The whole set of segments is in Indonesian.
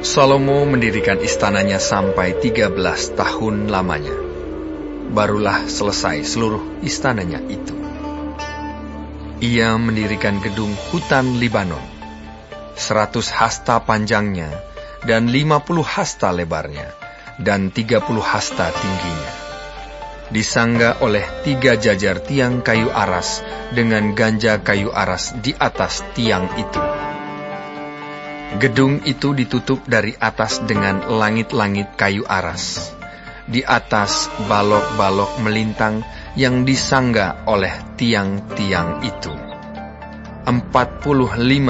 Salomo mendirikan istananya sampai 13 tahun lamanya. Barulah selesai seluruh istananya itu. Ia mendirikan gedung hutan Libanon, 100 hasta panjangnya dan 50 hasta lebarnya, dan 30 hasta tingginya. Disangga oleh 3 jajar tiang kayu aras dengan ganja kayu aras di atas tiang itu. Gedung itu ditutup dari atas dengan langit-langit kayu aras. Di atas balok-balok melintang yang disangga oleh tiang-tiang itu. 45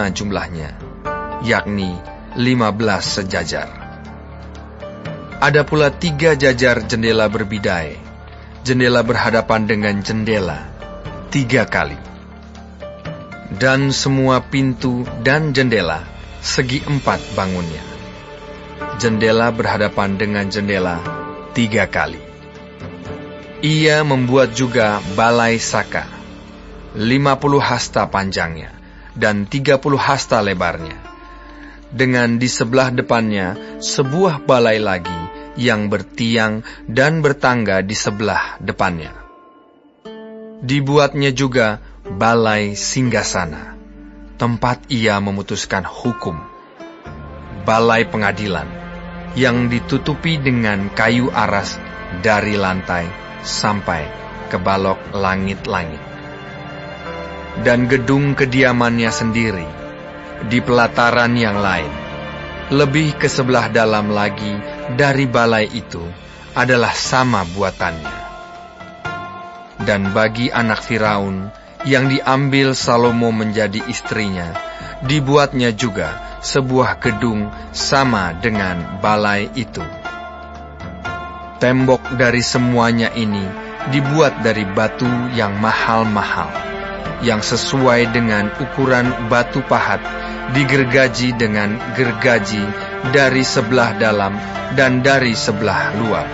jumlahnya, yakni 15 sejajar. Ada pula 3 jajar jendela berbidai. Jendela berhadapan dengan jendela 3 kali. Dan semua pintu dan jendela segi 4 bangunnya. Jendela berhadapan dengan jendela 3 kali. Ia membuat juga balai saka, 50 hasta panjangnya dan 30 hasta lebarnya. Dengan di sebelah depannya sebuah balai lagi yang bertiang dan bertangga di sebelah depannya. Dibuatnya juga balai singgasana, tempat ia memutuskan hukum, balai pengadilan, yang ditutupi dengan kayu aras dari lantai sampai ke balok langit-langit. Dan gedung kediamannya sendiri, di pelataran yang lain, lebih ke sebelah dalam lagi dari balai itu, adalah sama buatannya. Dan bagi anak Firaun, yang diambil Salomo menjadi istrinya, dibuatnya juga sebuah gedung sama dengan balai itu. Tembok dari semuanya ini dibuat dari batu yang mahal-mahal, yang sesuai dengan ukuran batu pahat, digergaji dengan gergaji dari sebelah dalam dan dari sebelah luar,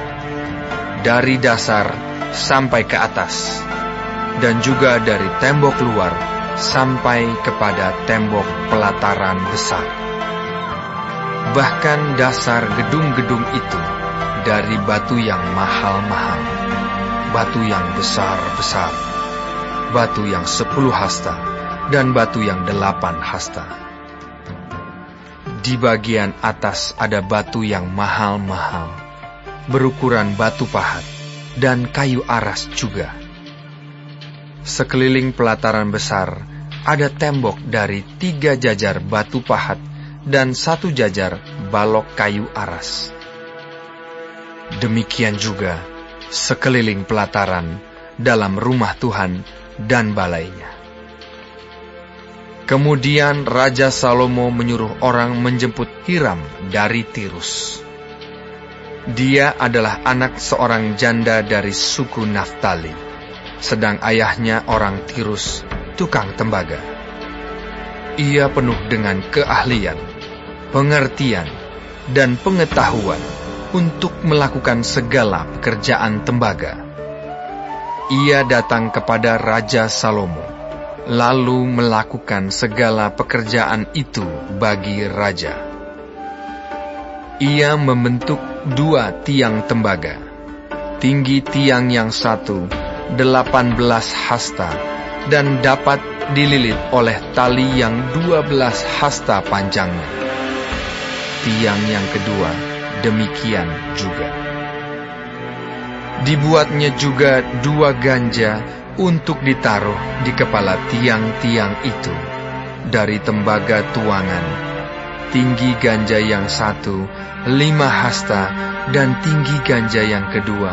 dari dasar sampai ke atas, dan juga dari tembok luar sampai kepada tembok pelataran besar. Bahkan dasar gedung-gedung itu dari batu yang mahal-mahal, batu yang besar-besar, batu yang 10 hasta, dan batu yang 8 hasta. Di bagian atas ada batu yang mahal-mahal, berukuran batu pahat, dan kayu aras juga. Sekeliling pelataran besar ada tembok dari 3 jajar batu pahat dan 1 jajar balok kayu aras. Demikian juga sekeliling pelataran dalam rumah Tuhan dan balainya. Kemudian Raja Salomo menyuruh orang menjemput Hiram dari Tirus. Dia adalah anak seorang janda dari suku Naftali, sedang ayahnya orang Tirus, tukang tembaga. Ia penuh dengan keahlian, pengertian, dan pengetahuan untuk melakukan segala pekerjaan tembaga. Ia datang kepada Raja Salomo, lalu melakukan segala pekerjaan itu bagi raja. Ia membentuk 2 tiang tembaga, tinggi tiang yang satu 18 hasta, dan dapat dililit oleh tali yang 12 hasta panjangnya. Tiang yang kedua demikian juga. Dibuatnya juga 2 ganja untuk ditaruh di kepala tiang-tiang itu dari tembaga tuangan. Tinggi ganja yang satu 5 hasta, dan tinggi ganja yang kedua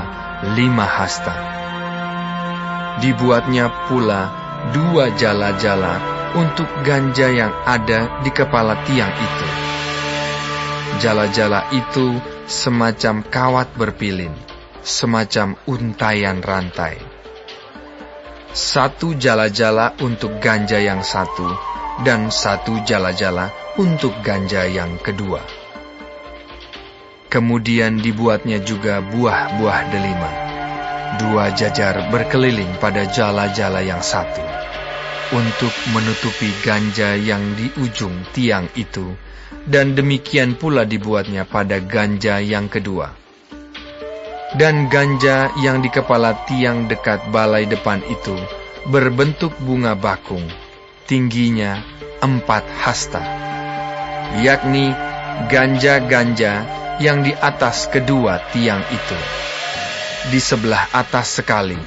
5 hasta. Dibuatnya pula 2 jala-jala untuk ganja yang ada di kepala tiang itu. Jala-jala itu semacam kawat berpilin, semacam untaian rantai. 1 jala-jala untuk ganja yang satu, dan 1 jala-jala untuk ganja yang kedua. Kemudian dibuatnya juga buah-buah delima, 2 jajar berkeliling pada jala-jala yang satu, untuk menutupi ganja yang di ujung tiang itu, dan demikian pula dibuatnya pada ganja yang kedua. Dan ganja yang di kepala tiang dekat balai depan itu berbentuk bunga bakung, tingginya 4 hasta, yakni ganja-ganja yang di atas kedua tiang itu, di sebelah atas sekali,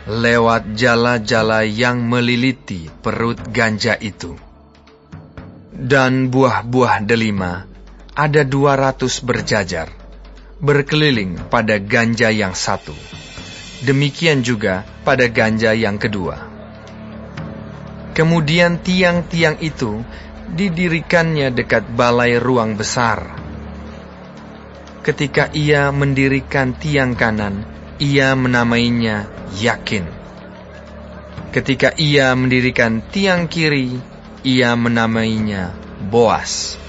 lewat jala-jala yang meliliti perut ganja itu. Dan buah-buah delima ada 200 berjajar, berkeliling pada ganja yang satu. Demikian juga pada ganja yang kedua. Kemudian tiang-tiang itu didirikannya dekat balai ruang besar. Ketika ia mendirikan tiang kanan, ia menamainya Yakin. Ketika ia mendirikan tiang kiri, ia menamainya Boas.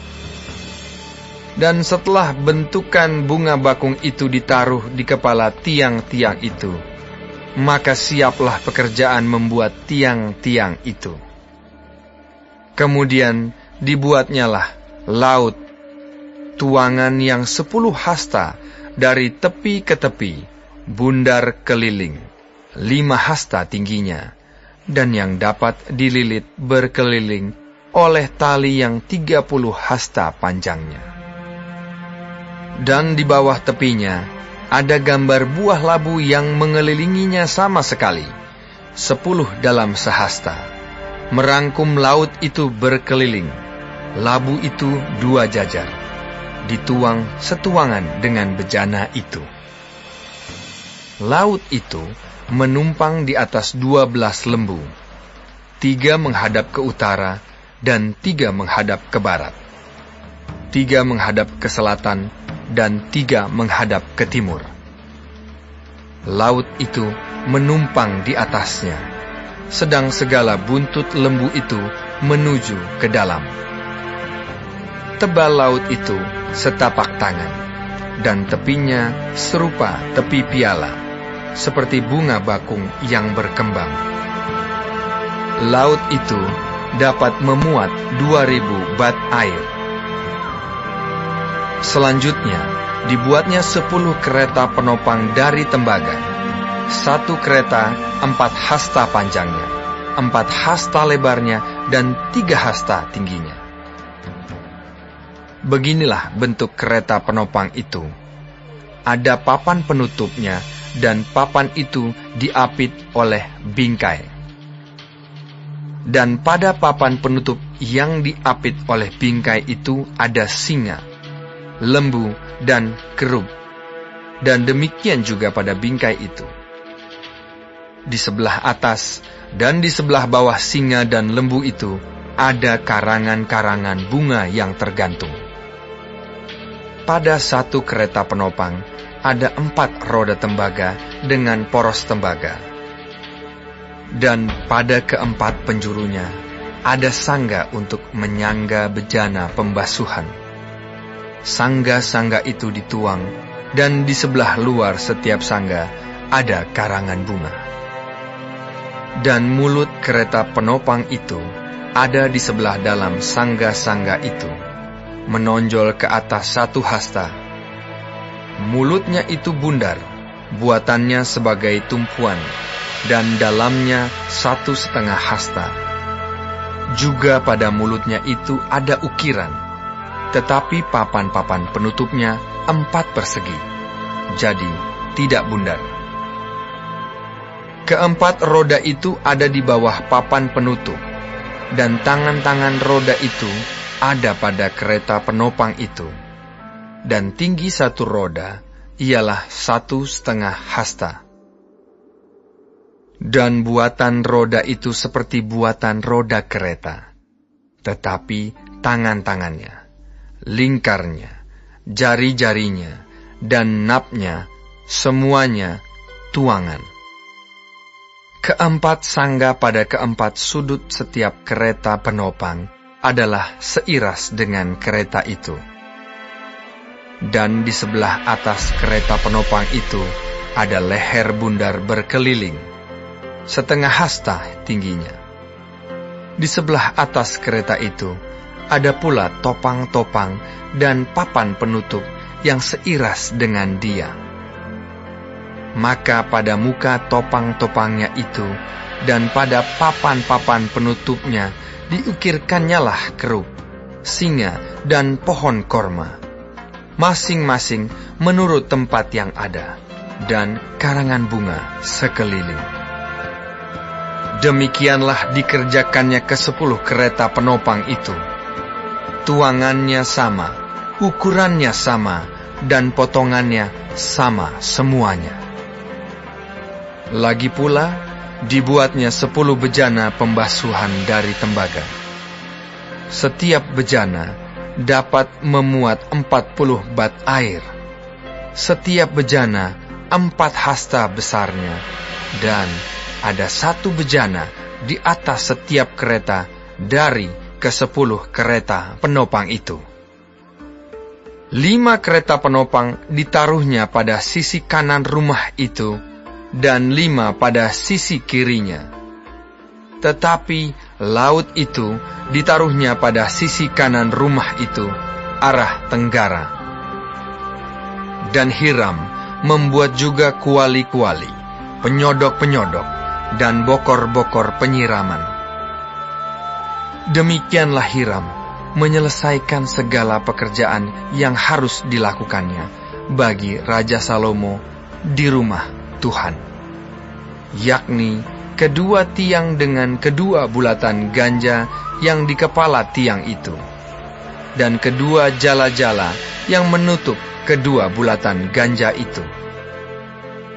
Dan setelah bentukan bunga bakung itu ditaruh di kepala tiang-tiang itu, maka siaplah pekerjaan membuat tiang-tiang itu. Kemudian dibuatnyalah laut, tuangan yang 10 hasta dari tepi ke tepi, bundar keliling, 5 hasta tingginya, dan yang dapat dililit berkeliling oleh tali yang 30 hasta panjangnya. Dan di bawah tepinya ada gambar buah labu yang mengelilinginya sama sekali, 10 dalam sehasta, merangkum laut itu berkeliling. Labu itu 2 jajar, dituang setuangan dengan bejana itu. Laut itu menumpang di atas 12 lembu, 3 menghadap ke utara dan 3 menghadap ke barat, 3 menghadap ke selatan dan 3 menghadap ke timur. Laut itu menumpang di atasnya, sedang segala buntut lembu itu menuju ke dalam. Tebal laut itu setapak tangan, dan tepinya serupa tepi piala, seperti bunga bakung yang berkembang. Laut itu dapat memuat 2000 bat air. Selanjutnya, dibuatnya 10 kereta penopang dari tembaga. 1 kereta 4 hasta panjangnya, 4 hasta lebarnya, dan 3 hasta tingginya. Beginilah bentuk kereta penopang itu. Ada papan penutupnya, dan papan itu diapit oleh bingkai. Dan pada papan penutup yang diapit oleh bingkai itu ada singa, lembu, dan kerub, dan demikian juga pada bingkai itu. Di sebelah atas dan di sebelah bawah singa dan lembu itu ada karangan-karangan bunga yang tergantung. Pada 1 kereta penopang ada 4 roda tembaga dengan poros tembaga. Dan pada keempat penjurunya ada sangga untuk menyangga bejana pembasuhan. Sangga-sangga itu dituang, dan di sebelah luar setiap sangga ada karangan bunga. Dan mulut kereta penopang itu ada di sebelah dalam sangga-sangga itu, menonjol ke atas 1 hasta. Mulutnya itu bundar, buatannya sebagai tumpuan, dan dalamnya 1,5 hasta. Juga pada mulutnya itu ada ukiran, tetapi papan-papan penutupnya 4 persegi, jadi tidak bundar. Keempat roda itu ada di bawah papan penutup, dan tangan-tangan roda itu ada pada kereta penopang itu, dan tinggi 1 roda ialah 1,5 hasta. Dan buatan roda itu seperti buatan roda kereta, tetapi tangan-tangannya, lingkarnya, jari-jarinya, dan napnya, semuanya tuangan. Keempat sangga pada keempat sudut setiap kereta penopang adalah seiras dengan kereta itu. Dan di sebelah atas kereta penopang itu ada leher bundar berkeliling, 1/2 hasta tingginya. Di sebelah atas kereta itu ada pula topang-topang dan papan penutup yang seiras dengan dia. Maka pada muka topang-topangnya itu dan pada papan-papan penutupnya diukirkannyalah kerub, singa, dan pohon korma, masing-masing menurut tempat yang ada, dan karangan bunga sekeliling. Demikianlah dikerjakannya ke-10 kereta penopang itu. Tuangannya sama, ukurannya sama, dan potongannya sama semuanya. Lagi pula, dibuatnya 10 bejana pembasuhan dari tembaga. Setiap bejana dapat memuat 40 bat air. Setiap bejana 4 hasta besarnya, dan ada 1 bejana di atas setiap kereta dari ke-10 kereta penopang itu. 5 kereta penopang ditaruhnya pada sisi kanan rumah itu, dan 5 pada sisi kirinya. Tetapi laut itu ditaruhnya pada sisi kanan rumah itu, arah tenggara. Dan Hiram membuat juga kuali-kuali, penyodok-penyodok, dan bokor-bokor penyiraman. Demikianlah Hiram menyelesaikan segala pekerjaan yang harus dilakukannya bagi Raja Salomo di rumah Tuhan, yakni kedua tiang dengan kedua bulatan ganja yang di kepala tiang itu, dan kedua jala-jala yang menutup kedua bulatan ganja itu,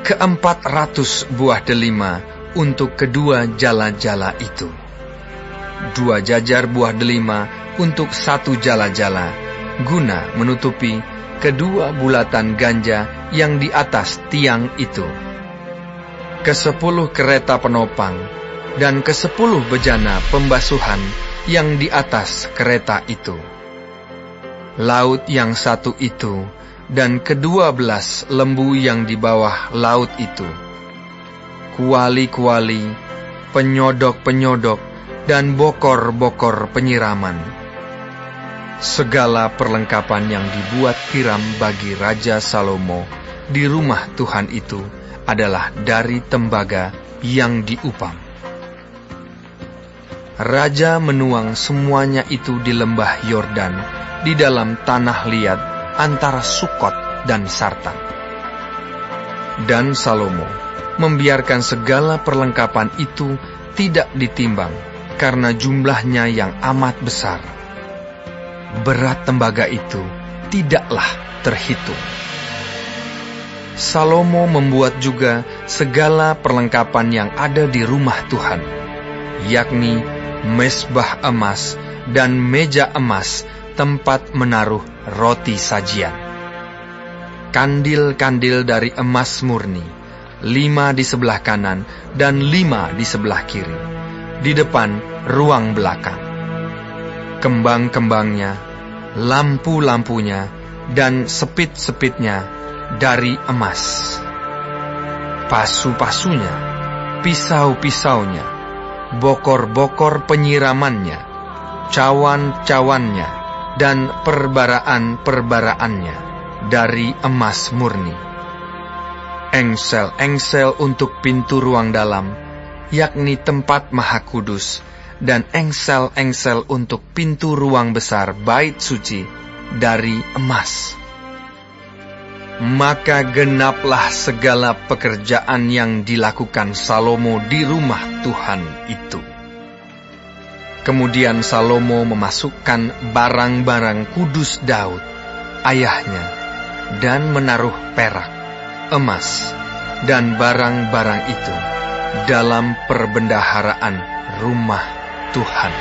400 buah delima untuk kedua jala-jala itu, 2 jajar buah delima untuk 1 jala-jala, guna menutupi kedua bulatan ganja yang di atas tiang itu. Ke-10 kereta penopang, dan ke-10 bejana pembasuhan yang di atas kereta itu. Laut yang 1 itu, dan ke-12 lembu yang di bawah laut itu. Kuali-kuali, penyodok-penyodok, dan bokor-bokor penyiraman. Segala perlengkapan yang dibuat Hiram bagi Raja Salomo di rumah Tuhan itu adalah dari tembaga yang diupam. Raja menuang semuanya itu di lembah Yordan, di dalam tanah liat antara Sukot dan Sartan. Dan Salomo membiarkan segala perlengkapan itu tidak ditimbang, karena jumlahnya yang amat besar. Berat tembaga itu tidaklah terhitung. Salomo membuat juga segala perlengkapan yang ada di rumah Tuhan, yakni mezbah emas dan meja emas tempat menaruh roti sajian. Kandil-kandil dari emas murni, 5 di sebelah kanan dan 5 di sebelah kiri, di depan ruang belakang. Kembang-kembangnya, lampu-lampunya, dan sepit-sepitnya dari emas. Pasu-pasunya, pisau-pisaunya, bokor-bokor penyiramannya, cawan-cawannya, dan perbaraan-perbaraannya dari emas murni. Engsel-engsel untuk pintu ruang dalam, yakni tempat maha kudus, dan engsel-engsel untuk pintu ruang besar bait suci dari emas. Maka genaplah segala pekerjaan yang dilakukan Salomo di rumah Tuhan itu. Kemudian Salomo memasukkan barang-barang kudus Daud, ayahnya, dan menaruh perak, emas, dan barang-barang itu dalam perbendaharaan rumah Tuhan.